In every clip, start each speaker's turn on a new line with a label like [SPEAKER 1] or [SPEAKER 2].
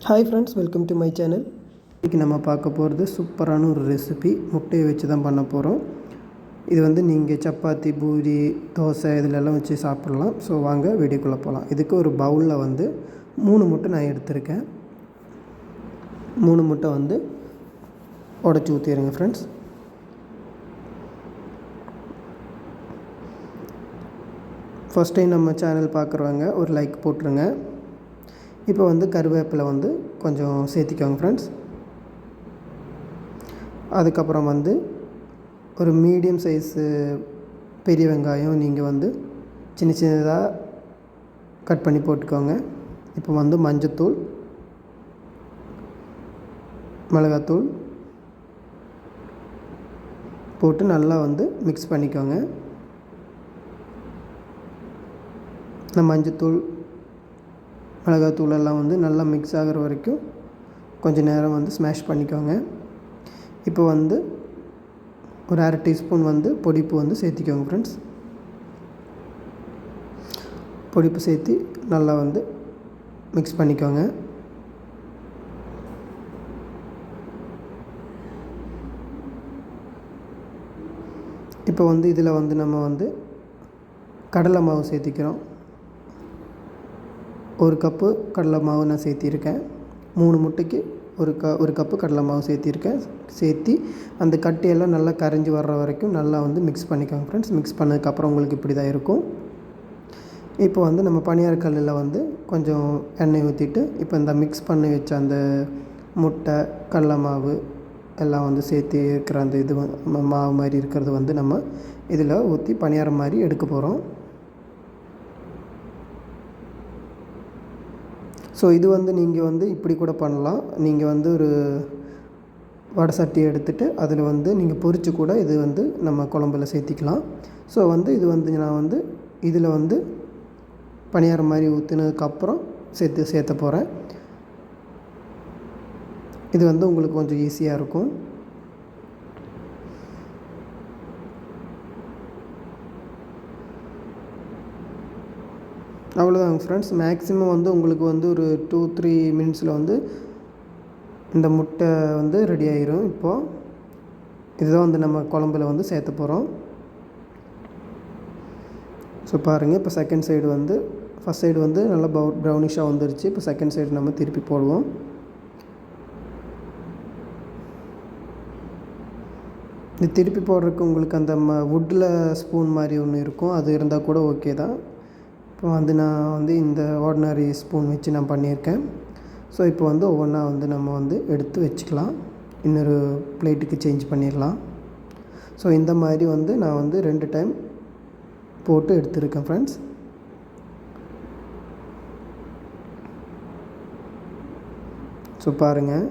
[SPEAKER 1] Hi friends, welcome to my channel. இன்றைக்கி நம்ம பார்க்க போகிறது சூப்பரான ஒரு ரெசிபி. முட்டையை வச்சு தான் பண்ண போகிறோம். இது வந்து நீங்கள் சப்பாத்தி, பூரி, தோசை இதிலெல்லாம் வச்சு சாப்பிட்லாம். ஸோ வாங்க வீடியோக்குள்ளே போகலாம். இதுக்கு ஒரு பவுலில் வந்து 3 முட்டை நான் எடுத்திருக்கேன். 3 முட்டை வந்து உடச்சி ஊற்றிடுங்க ஃப்ரெண்ட்ஸ். ஃபஸ்ட் டைம் நம்ம சேனல் பார்க்குறவங்க ஒரு லைக் போட்டுருங்க. இப்போ வந்து கருவேப்பிலை வந்து கொஞ்சம் சேர்த்திக்கோங்க ஃப்ரெண்ட்ஸ். அதுக்கப்புறம் வந்து ஒரு மீடியம் சைஸு பெரிய வெங்காயம் நீங்கள் வந்து சின்ன சின்னதாக கட் பண்ணி போட்டுக்கோங்க. இப்போ வந்து மஞ்சத்தூள், மிளகாத்தூள் போட்டு நல்லா வந்து மிக்ஸ் பண்ணிக்கோங்க. இந்த மஞ்சத்தூள், மிளகாத்தூள் எல்லாம் வந்து நல்லா மிக்ஸ் ஆகிற வரைக்கும் கொஞ்சம் நேரம் வந்து ஸ்மாஷ் பண்ணிக்கோங்க. இப்போ வந்து ஒரு 1/2 டீஸ்பூன் வந்து பொடிப்பு வந்து சேர்த்திக்கோங்க ஃப்ரெண்ட்ஸ். பொடிப்பு சேர்த்து நல்லா வந்து மிக்ஸ் பண்ணிக்கோங்க. இப்போ வந்து இதில் வந்து நம்ம வந்து கடலை மாவு சேர்த்திக்கிறோம். 1 கப்பு கடலை மாவு நான் சேர்த்திருக்கேன். 3 முட்டைக்கு ஒரு கப்பு கடலை மாவு சேர்த்திருக்கேன். சேர்த்தி அந்த கட்டியெல்லாம் நல்லா கரைஞ்சி வர்ற வரைக்கும் நல்லா வந்து மிக்ஸ் பண்ணிக்கோங்க ஃப்ரெண்ட்ஸ். மிக்ஸ் பண்ணதுக்கப்புறம் உங்களுக்கு இப்படி தான் இருக்கும். இப்போ வந்து நம்ம பணியாரக்கல்லில் வந்து கொஞ்சம் எண்ணெய் ஊற்றிட்டு இப்போ இந்த மிக்ஸ் பண்ணி வச்ச அந்த முட்டை, கடலை மாவு எல்லாம் வந்து சேர்த்து இருக்கிற அந்த இது மாவு மாதிரி இருக்கிறது வந்து நம்ம இதில் ஊற்றி பணியாரம் மாதிரி எடுக்க போகிறோம். ஸோ இது வந்து நீங்கள் வந்து இப்படி கூட பண்ணலாம். நீங்கள் வந்து ஒரு வடை சட்டி எடுத்துகிட்டு அதில் வந்து நீங்கள் பொரித்து கூட இது வந்து நம்ம குழம்புல சேர்த்திக்கலாம். ஸோ வந்து இது வந்து நான் வந்து இதில் வந்து பணியாரம் மாதிரி ஊற்றினதுக்கப்புறம் சேர்த்த போகிறேன். இது வந்து உங்களுக்கு கொஞ்சம் ஈஸியாக இருக்கும். அவ்வளோதாங்க ஃப்ரெண்ட்ஸ். மேக்ஸிமம் வந்து உங்களுக்கு வந்து ஒரு 2-3 மினிட்ஸில் வந்து இந்த முட்டை வந்து ரெடி ஆகிரும். இப்போது இதுதான் வந்து நம்ம குழம்புல வந்து சேர்த்த போகிறோம். ஸோ பாருங்கள், இப்போ செகண்ட் சைடு வந்து ஃபஸ்ட் சைடு வந்து நல்லா ப்ரௌனிஷாக வந்துருச்சு. இப்போ செகண்ட் சைடு நம்ம திருப்பி போடுவோம். இது திருப்பி போடுறதுக்கு உங்களுக்கு அந்த வுட்டில் ஸ்பூன் மாதிரி ஒன்று இருக்கும், அது இருந்தால் கூட ஓகே தான். இப்போ வந்து நான் வந்து இந்த ஆர்டினரி ஸ்பூன் வச்சு நான் பண்ணியிருக்கேன். ஸோ இப்போ வந்து ஒவ்வொன்றா வந்து நம்ம வந்து எடுத்து வச்சுக்கலாம். இன்னொரு பிளேட்டுக்கு சேஞ்ச் பண்ணிடலாம். ஸோ இந்த மாதிரி வந்து நான் வந்து 2 டைம் போட்டு எடுத்துருக்கேன் ஃப்ரெண்ட்ஸ். ஸோ பாருங்கள்,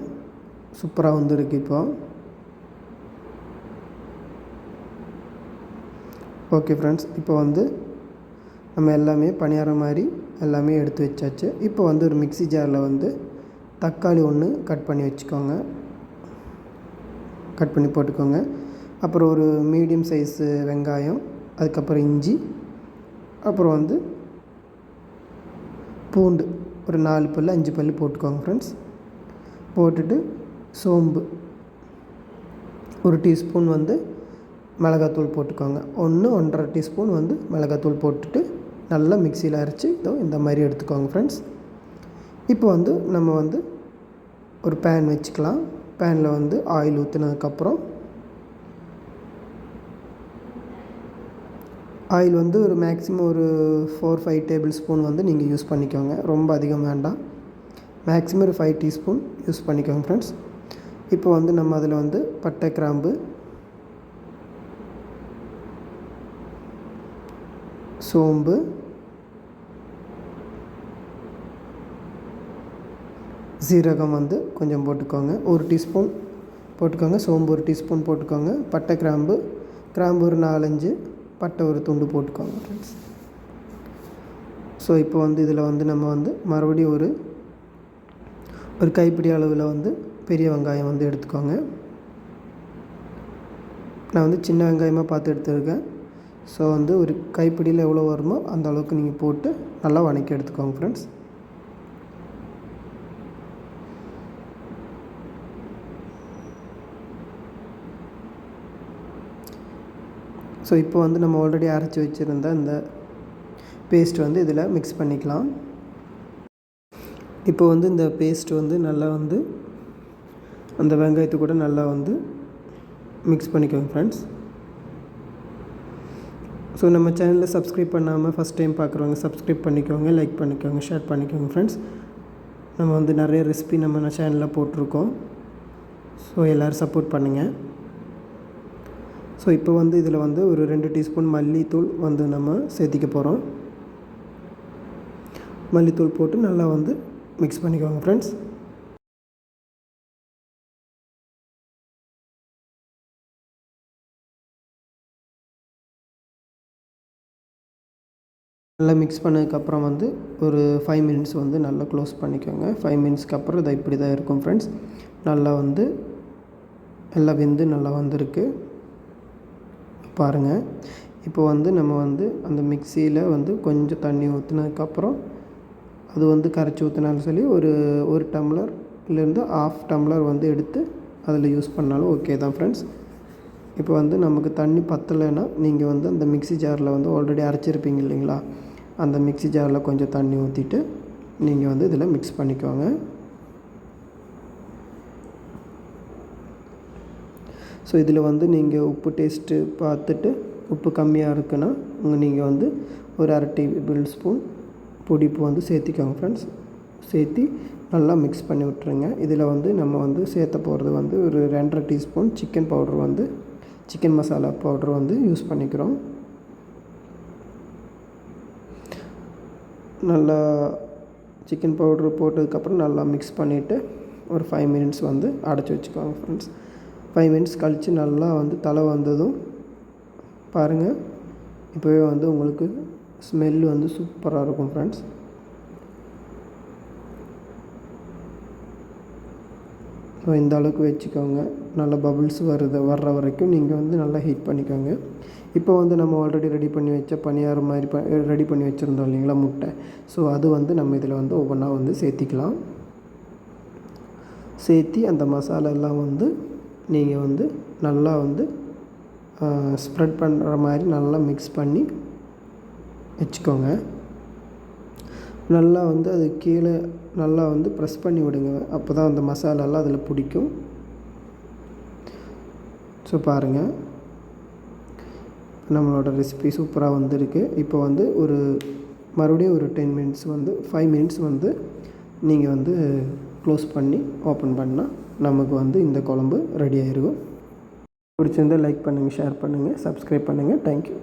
[SPEAKER 1] சூப்பராக வந்துருக்கு. இப்போது ஓகே ஃப்ரெண்ட்ஸ், இப்போ வந்து நம்ம எல்லாமே பணியாரம் மாதிரி எல்லாமே எடுத்து வச்சாச்சு. இப்போ வந்து ஒரு மிக்ஸி ஜாரில் வந்து தக்காளி 1 கட் பண்ணி வச்சுக்கோங்க, கட் பண்ணி போட்டுக்கோங்க. அப்புறம் ஒரு மீடியம் சைஸு வெங்காயம், அதுக்கப்புறம் இஞ்சி, அப்புறம் வந்து பூண்டு ஒரு 4 பல் 5 பல் போட்டுக்கோங்க ஃப்ரெண்ட்ஸ். போட்டுட்டு சோம்பு 1 டீஸ்பூன் வந்து மிளகாத்தூள் போட்டுக்கோங்க. 1-1.5 டீஸ்பூன் வந்து மிளகாத்தூள் போட்டுட்டு நல்லா மிக்சியில் அரைச்சி இந்த மாதிரி எடுத்துக்கோங்க ஃப்ரெண்ட்ஸ். இப்போ வந்து நம்ம வந்து ஒரு பேன் வச்சுக்கலாம். பேனில் வந்து ஆயில் ஊற்றினதுக்கப்புறம் ஆயில் வந்து ஒரு மேக்ஸிமம் ஒரு 4-5 டேபிள் ஸ்பூன் வந்து நீங்கள் யூஸ் பண்ணிக்கோங்க. ரொம்ப அதிகம் வேண்டாம். மேக்ஸிமம் ஒரு 5 டீஸ்பூன் யூஸ் பண்ணிக்கோங்க ஃப்ரெண்ட்ஸ். இப்போ வந்து நம்ம அதில் வந்து பட்டை, கிராம்பு, சோம்பு, சீரகம் வந்து கொஞ்சம் போட்டுக்கோங்க. 1 டீஸ்பூன் போட்டுக்கோங்க. சோம்பு 1 டீஸ்பூன் போட்டுக்கோங்க. பட்டை, கிராம்பு ஒரு 4-5, பட்டை ஒரு துண்டு போட்டுக்கோங்க ஃப்ரெண்ட்ஸ். ஸோ இப்போ வந்து இதில் வந்து நம்ம வந்து மறுபடியும் ஒரு கைப்பிடி அளவில் வந்து பெரிய வெங்காயம் வந்து எடுத்துக்கோங்க. நான் வந்து சின்ன வெங்காயமாக பார்த்து எடுத்துருக்கேன். ஸோ வந்து ஒரு கைப்பிடியில் எவ்வளோ வருமோ அந்த அளவுக்கு நீங்கள் போட்டு நல்லா வதக்கி எடுத்துக்கோங்க ஃப்ரெண்ட்ஸ். ஸோ இப்போ வந்து நம்ம ஆல்ரெடி அரைச்சி வச்சுருந்த இந்த பேஸ்ட் வந்து இதில் மிக்ஸ் பண்ணிக்கலாம். இப்போ வந்து இந்த பேஸ்ட் வந்து நல்லா வந்து அந்த வெங்காயத்து கூட நல்லா வந்து மிக்ஸ் பண்ணிக்கோங்க ஃப்ரெண்ட்ஸ். ஸோ நம்ம சேனலில் சப்ஸ்கிரைப் பண்ணாமல் ஃபஸ்ட் டைம் பார்க்குறவங்க சப்ஸ்கிரைப் பண்ணிக்கோங்க, லைக் பண்ணிக்கோங்க, ஷேர் பண்ணிக்கோங்க ஃப்ரெண்ட்ஸ். நம்ம வந்து நிறைய ரெசிபி நம்ம சேனலில் போட்டிருக்கோம். ஸோ எல்லோரும் சப்போர்ட் பண்ணுங்கள். ஸோ இப்போ வந்து இதில் வந்து ஒரு 2 டீஸ்பூன் மல்லித்தூள் வந்து நம்ம சேர்த்திக்க போகிறோம். மல்லித்தூள் போட்டு நல்லா வந்து மிக்ஸ் பண்ணிக்கோங்க ஃப்ரெண்ட்ஸ். நல்லா மிக்ஸ் பண்ணதுக்கப்புறம் வந்து ஒரு 5 மினிட்ஸ் வந்து நல்லா க்ளோஸ் பண்ணிக்கோங்க. 5 மினிட்ஸ்க்கு அப்புறம் இதை இப்படி தான் இருக்கும் ஃப்ரெண்ட்ஸ். நல்லா வந்து எல்லாம் வெந்து நல்லா வந்திருக்கு பாருங்கள். இப்போ வந்து நம்ம வந்து அந்த மிக்சியில் வந்து கொஞ்சம் தண்ணி ஊற்றினதுக்கப்புறம் அது வந்து கரைச்சி ஊற்றினாலும் சொல்லி ஒரு டம்ளர்லேருந்து 1/2 டம்ளர் வந்து எடுத்து அதில் யூஸ் பண்ணாலும் ஓகே தான் ஃப்ரெண்ட்ஸ். இப்போ வந்து நமக்கு தண்ணி பத்தலைன்னா நீங்கள் வந்து அந்த மிக்ஸி ஜாரில் வந்து ஆல்ரெடி அரைச்சிருப்பீங்க இல்லைங்களா, அந்த மிக்ஸி ஜாரில் கொஞ்சம் தண்ணி ஊற்றிட்டு நீங்கள் வந்து இதில் மிக்ஸ் பண்ணிக்கோங்க. ஸோ இதில் வந்து நீங்கள் உப்பு டேஸ்ட்டு பார்த்துட்டு உப்பு கம்மியாக இருக்குன்னா நீங்கள் வந்து ஒரு 1/2 டேபிள் ஸ்பூன் பொடிப்பு வந்து சேர்த்திக்கோங்க ஃப்ரெண்ட்ஸ். சேர்த்தி நல்லா மிக்ஸ் பண்ணி விட்டுருங்க. இதில் வந்து நம்ம வந்து சேர்த்த போகிறது வந்து ஒரு 2.5 டீஸ்பூன் சிக்கன் பவுடர் வந்து சிக்கன் மசாலா பவுடர் வந்து யூஸ் பண்ணிக்கிறோம். நல்லா சிக்கன் பவுட்ரு போட்டதுக்கப்புறம் நல்லா மிக்ஸ் பண்ணிவிட்டு ஒரு 5 மினிட்ஸ் வந்து அடைச்சி வச்சுக்கோங்க ஃப்ரெண்ட்ஸ். 5 மினிட்ஸ் கழித்து நல்லா வந்து தலை வந்ததும் பாருங்கள், இப்போவே வந்து உங்களுக்கு ஸ்மெல் வந்து சூப்பராக இருக்கும் ஃப்ரெண்ட்ஸ். ஸோ இந்த அளவுக்கு வச்சுக்கோங்க. நல்லா பபுள்ஸ் வர்ற வரைக்கும் நீங்கள் வந்து நல்லா ஹீட் பண்ணிக்கோங்க. இப்போ வந்து நம்ம ஆல்ரெடி ரெடி பண்ணி வச்ச பணியாரம் மாதிரி ரெடி பண்ணி வச்சுருந்தோம் இல்லைங்களா முட்டை. ஸோ அது வந்து நம்ம இதில் வந்து ஒவ்வொன்றா வந்து சேர்த்திக்கலாம். சேர்த்தி அந்த மசாலா எல்லாம் வந்து நீங்கள் வந்து நல்லா வந்து ஸ்ப்ரெட் பண்ணுற மாதிரி நல்லா மிக்ஸ் பண்ணி வச்சுக்கோங்க. நல்லா வந்து அது கீழே நல்லா வந்து ப்ரெஸ் பண்ணி விடுங்க. அப்போ தான் அந்த மசாலாலாம் அதில் பிடிக்கும். ஸோ பாருங்கள், நம்மளோட ரெசிபி சூப்பராக வந்திருக்கு. இப்போ வந்து மறுபடியும் ஒரு 10 மினிட்ஸ் வந்து 5 மினிட்ஸ் வந்து நீங்கள் வந்து க்ளோஸ் பண்ணி ஓப்பன் பண்ணால் நமக்கு வந்து இந்த குழம்பு ரெடி ஆகிருக்கும். பிடிச்சிருந்தால் லைக் பண்ணுங்கள், ஷேர் பண்ணுங்கள், சப்ஸ்கிரைப் பண்ணுங்கள். தேங்க்யூ.